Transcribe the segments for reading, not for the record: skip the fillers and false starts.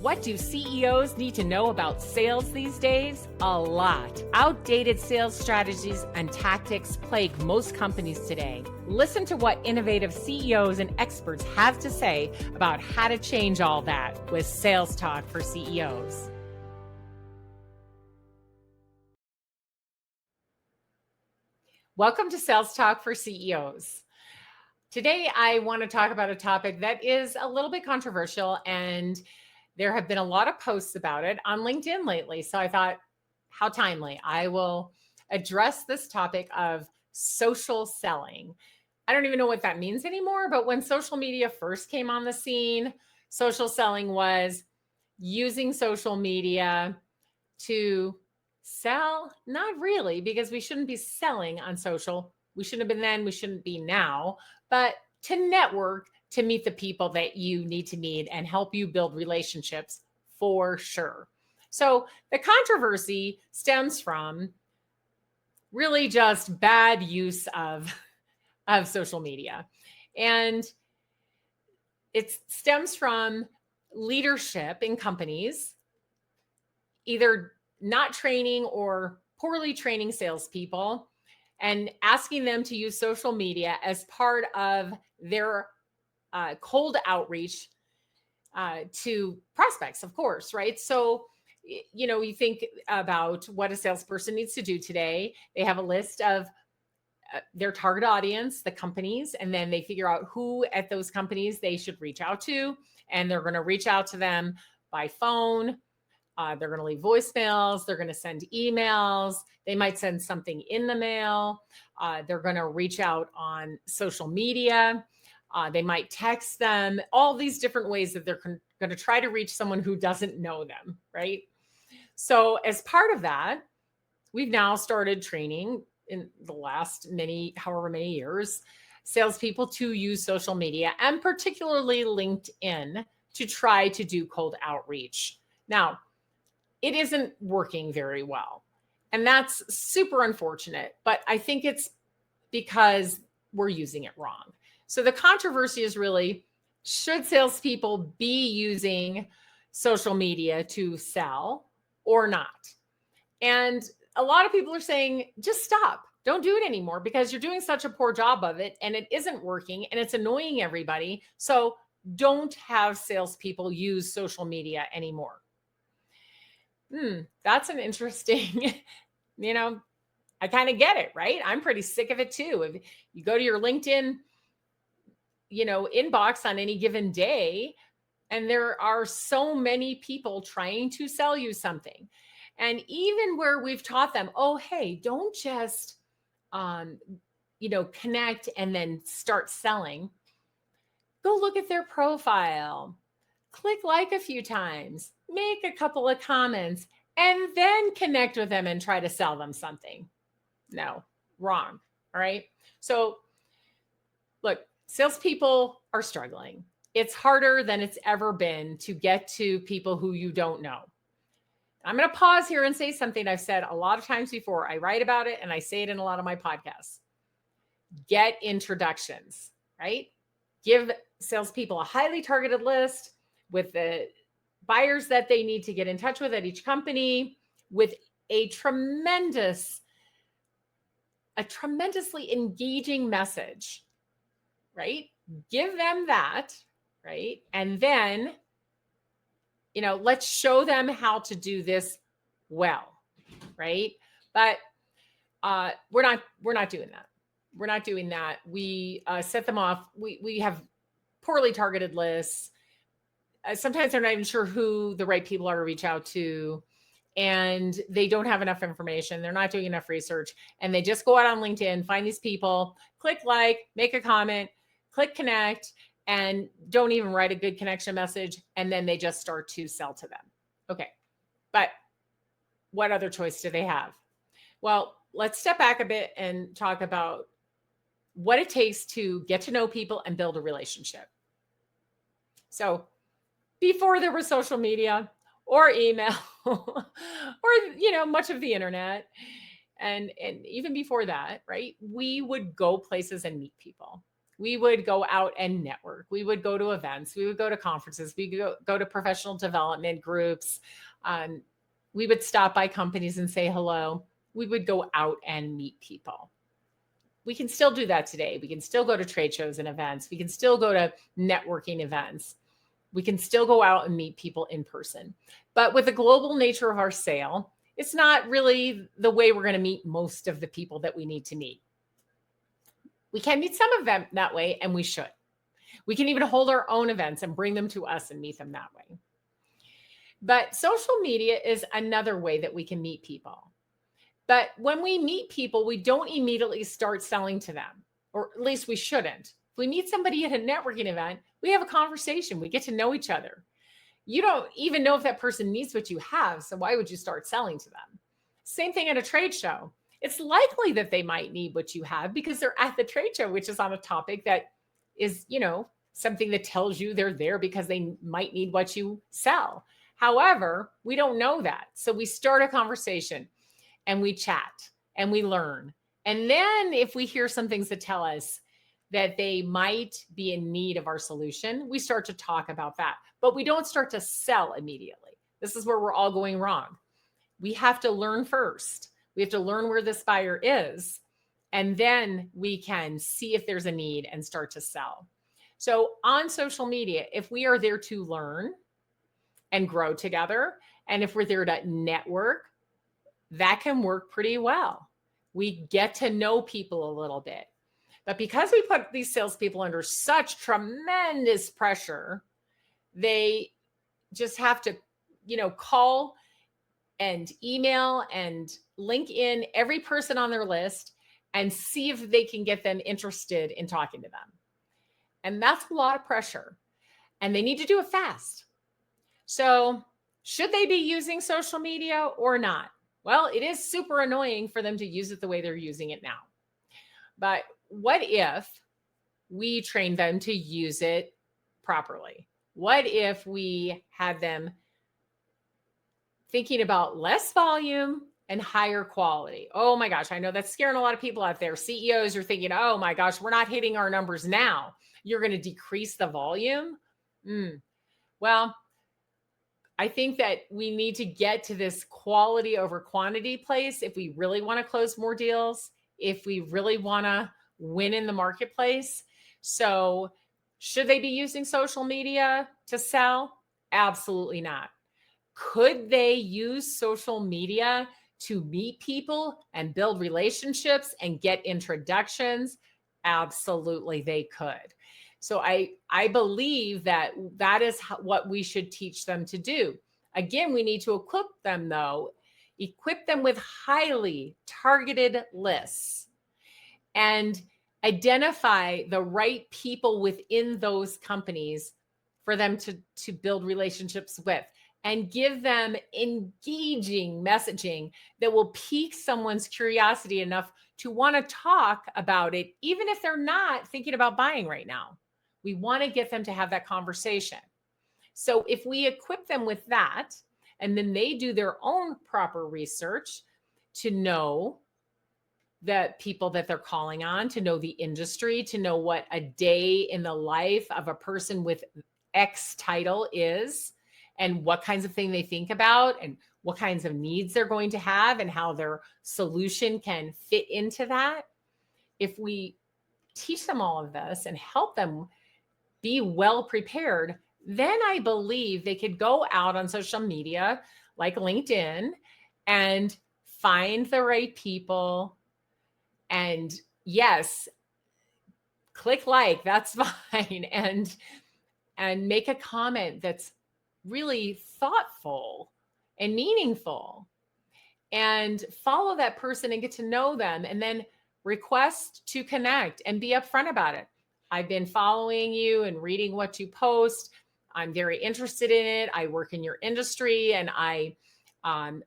What do CEOs need to know about sales these days? A lot. Outdated sales strategies and tactics plague most companies today. Listen to what innovative CEOs and experts have to say about how to change all that with Sales Talk for CEOs. Welcome to Sales Talk for CEOs. Today, I want to talk about a topic that is a little bit controversial, and there have been a lot of posts about it on LinkedIn lately. So I thought, how timely. I will address this topic of social selling. I don't even know what that means anymore, but when social media first came on the scene, social selling was using social media to sell. Not really, because we shouldn't be selling on social. We shouldn't have been then, we shouldn't be now, but to network, to meet the people that you need to meet and help you build relationships for sure. So the controversy stems from really just bad use of social media. And it stems from leadership in companies, either not training or poorly training salespeople and asking them to use social media as part of their cold outreach to prospects, of course, right? So, you think about what a salesperson needs to do today. They have a list of their target audience, the companies, and then they figure out who at those companies they should reach out to. And they're going to reach out to them by phone. They're going to leave voicemails. They're going to send emails. They might send something in the mail. They're going to reach out on social media. They might text them, all these different ways that they're going to try to reach someone who doesn't know them, right? So as part of that, we've now started training in the last however many years, salespeople to use social media and particularly LinkedIn to try to do cold outreach. Now, it isn't working very well, and that's super unfortunate, but I think it's because we're using it wrong. So the controversy is really, should salespeople be using social media to sell or not? And a lot of people are saying, just stop. Don't do it anymore because you're doing such a poor job of it and it isn't working and it's annoying everybody. So don't have salespeople use social media anymore. That's an interesting, I kind of get it, right? I'm pretty sick of it too. If you go to your LinkedIn inbox on any given day, and there are so many people trying to sell you something. And even where we've taught them, oh, hey, don't just, connect and then start selling. Go look at their profile, click like a few times, make a couple of comments, and then connect with them and try to sell them something. No, wrong. All right. So look, salespeople are struggling. It's harder than it's ever been to get to people who you don't know. I'm going to pause here and say something I've said a lot of times before. I write about it and I say it in a lot of my podcasts. Get introductions, right? Give salespeople a highly targeted list with the buyers that they need to get in touch with at each company with a tremendously engaging message, right? Give them that, right? And then, let's show them how to do this well, right? But we're not doing that. We're not doing that. We set them off. We have poorly targeted lists. Sometimes they're not even sure who the right people are to reach out to, and they don't have enough information. They're not doing enough research, and they just go out on LinkedIn, find these people, click like, make a comment, click connect, and don't even write a good connection message. And then they just start to sell to them. Okay. But what other choice do they have? Well, let's step back a bit and talk about what it takes to get to know people and build a relationship. So before there was social media or email or, much of the internet, and even before that, right, we would go places and meet people. We would go out and network. We would go to events. We would go to conferences. We would go to professional development groups. Um, we would stop by companies and say hello. We would go out and meet people. We can still do that today. We can still go to trade shows and events. We can still go to networking events. We can still go out and meet people in person. But with the global nature of our sale, it's not really the way we're going to meet most of the people that we need to meet. We can meet some of them that way, and we should. We can even hold our own events and bring them to us and meet them that way. But social media is another way that we can meet people. But when we meet people, we don't immediately start selling to them, or at least we shouldn't. If we meet somebody at a networking event, we have a conversation. We get to know each other. You don't even know if that person needs what you have, so why would you start selling to them? Same thing at a trade show. It's likely that they might need what you have because they're at the trade show, which is on a topic that is, something that tells you they're there because they might need what you sell. However, we don't know that. So we start a conversation and we chat and we learn. And then if we hear some things that tell us that they might be in need of our solution, we start to talk about that. But we don't start to sell immediately. This is where we're all going wrong. We have to learn first. We have to learn where this buyer is, and then we can see if there's a need and start to sell. So on social media, if we are there to learn and grow together, and if we're there to network, that can work pretty well. We get to know people a little bit. But because we put these salespeople under such tremendous pressure, they just have to, call and email and link in every person on their list and see if they can get them interested in talking to them. And that's a lot of pressure. And they need to do it fast. So should they be using social media or not? Well, it is super annoying for them to use it the way they're using it now. But what if we train them to use it properly? What if we had them thinking about less volume and higher quality? Oh my gosh, I know that's scaring a lot of people out there. CEOs are thinking, oh my gosh, we're not hitting our numbers now. You're going to decrease the volume? Well, I think that we need to get to this quality over quantity place if we really want to close more deals, if we really want to win in the marketplace. So should they be using social media to sell? Absolutely not. Could they use social media to meet people and build relationships and get introductions? Absolutely, they could. So I believe that is what we should teach them to do. Again, we need to equip them, though. Equip them with highly targeted lists and identify the right people within those companies for them to build relationships with, and give them engaging messaging that will pique someone's curiosity enough to want to talk about it, even if they're not thinking about buying right now. We want to get them to have that conversation. So if we equip them with that, and then they do their own proper research to know the people that they're calling on, to know the industry, to know what a day in the life of a person with X title is, and what kinds of things they think about, and what kinds of needs they're going to have, and how their solution can fit into that. If we teach them all of this and help them be well prepared, then I believe they could go out on social media like LinkedIn and find the right people. And yes, click like, that's fine. And make a comment that's really thoughtful and meaningful, and follow that person and get to know them, and then request to connect and be upfront about it. I've been following you and reading what you post. I'm very interested in it. I work in your industry, and I'm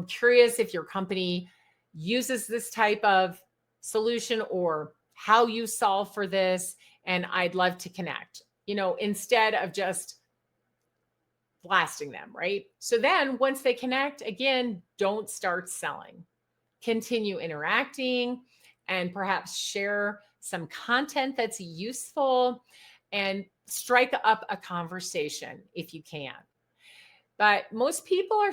curious if your company uses this type of solution or how you solve for this. And I'd love to connect, instead of just blasting them, right? So then once they connect, again, don't start selling. Continue interacting and perhaps share some content that's useful, and strike up a conversation if you can. But most people are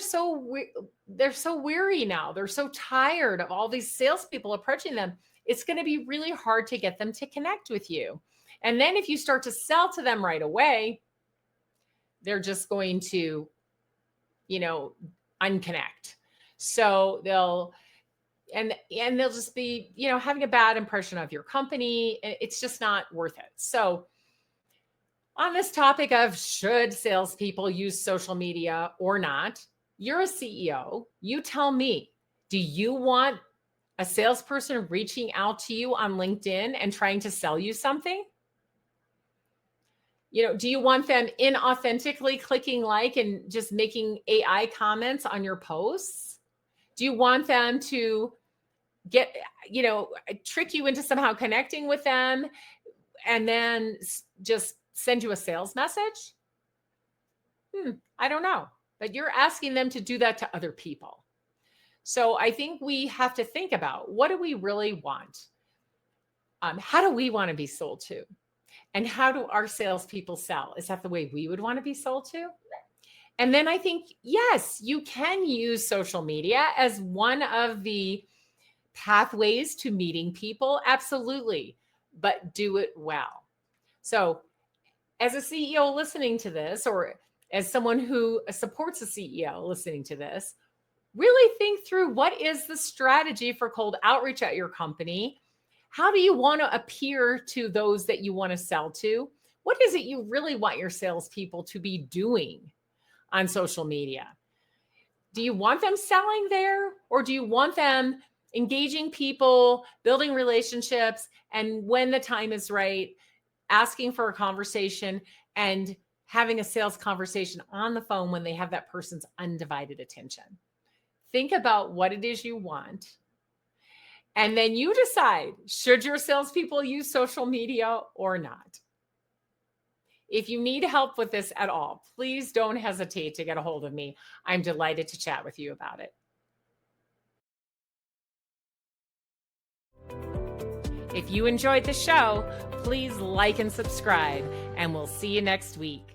they're so weary now. They're so tired of all these salespeople approaching them. It's going to be really hard to get them to connect with you. And then if you start to sell to them right away, they're just going to, unconnect. So they'll just be, having a bad impression of your company. It's just not worth it. So on this topic of should salespeople use social media or not, you're a CEO. You tell me, do you want a salesperson reaching out to you on LinkedIn and trying to sell you something? Do you want them inauthentically clicking like and just making AI comments on your posts? Do you want them to trick you into somehow connecting with them and then just send you a sales message? I don't know. But you're asking them to do that to other people. So I think we have to think about, what do we really want? How do we want to be sold to? And how do our salespeople sell? Is that the way we would want to be sold to? And then I think, yes, you can use social media as one of the pathways to meeting people. Absolutely. But do it well. So as a CEO listening to this, or as someone who supports a CEO listening to this, really think through, what is the strategy for cold outreach at your company? How do you want to appear to those that you want to sell to? What is it you really want your salespeople to be doing on social media? Do you want them selling there, or do you want them engaging people, building relationships, and when the time is right, asking for a conversation and having a sales conversation on the phone when they have that person's undivided attention? Think about what it is you want. And then you decide, should your salespeople use social media or not? If you need help with this at all, please don't hesitate to get a hold of me. I'm delighted to chat with you about it. If you enjoyed the show, please like and subscribe, and we'll see you next week.